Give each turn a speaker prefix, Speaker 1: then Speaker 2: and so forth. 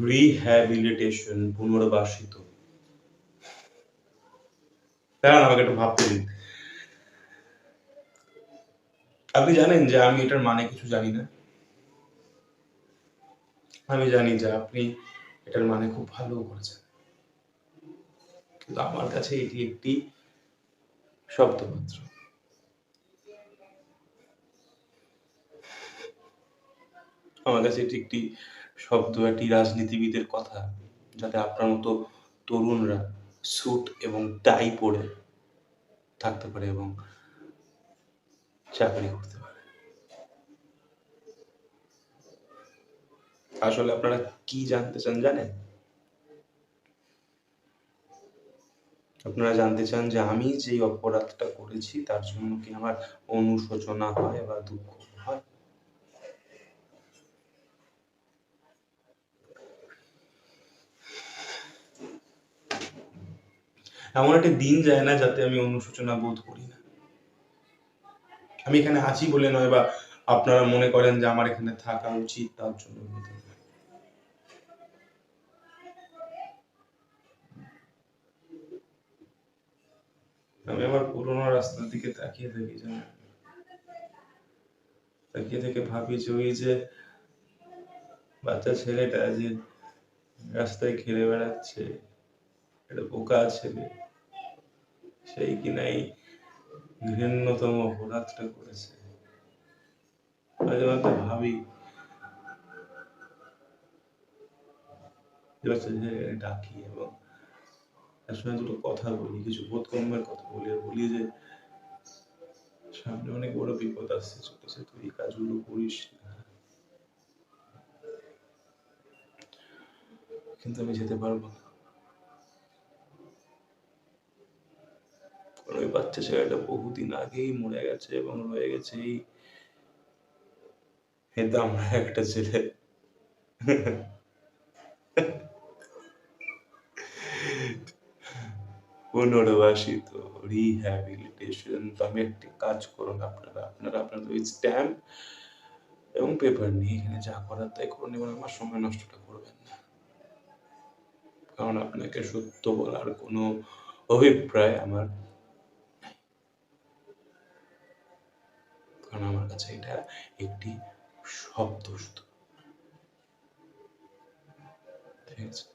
Speaker 1: Rehabilitation, পুনর্বাসিত। দাঁড়ান আমাকে একটু ভাবতে দিন। আপনি জানেন যে আমি এটার মানে কিছু জানি না। আমি জানি যে আপনি এটার মানে খুব ভালো করেছেন, কিন্তু আমার কাছে এটি একটি শব্দ মাত্র। আমার কাছে এটি একটি শব্দ, একটি রাজনীতিবিদের কথা, যাতে আপনার মতো তরুণরা স্যুট এবং টাই পরে থাকতে পারে এবং চাকরি করতে পারে। আসলে আপনারা কি জানতে চান জানেন? আপনারা জানতে চান যে আমি যে অপরাধটা করেছি তার জন্য কি আমার অনুশোচনা হয় বা দুঃখ হয়? এমন একটা দিন যায় না যাতে আমি অনুশোচনা বোধ করি না। আমি এখানে আছি বলে নয়, বা আপনারা মনে করেন যে আমার এখানে থাকা উচিত তার জন্য। আমি আমার পুরোনো রাস্তার দিকে তাকিয়ে থাকি, জানেন, তাকিয়ে থেকে ভাবি যে ওই যে বাচ্চা ছেলেটা যে রাস্তায় খেলে বেড়াচ্ছে, এটা বোকা ছেলে, সেই কিনা এই ঘৃণ্যতম অপরাধটা করেছে। মাঝে মাঝে ভাবি ডাকি এবং তার সঙ্গে দুটো কথা বলি, কিছু বোধগম্যের কথা বলি, আর বলি যে সামনে অনেক বড় বিপদ আসছে, চলেছে, তুই এই কাজগুলো করিস না। কিন্তু আমি যেতে পারবো না, কারণ ওই বাচ্চা ছেলেটা বহুদিন আগেই মরে গেছে এবং রয়ে গেছে এই দামড়া একটা ছেলে। পুনর্বাসিত, রিহ্যাবিলিটেশন। তো আমি একটি কাজ করুন, আপনারা আপনারা আপনাদের ওই স্ট্যাম্প এবং পেপার নিয়ে এখানে যা করার তাই করুন, এবং আমার সময় নষ্টটা করবেন না, কারণ আপনাকে সত্য বলার কোনো অভিপ্রায় আমার, কারণ আমার কাছে এটা একটি শব্দ শুধু। ঠিক আছে?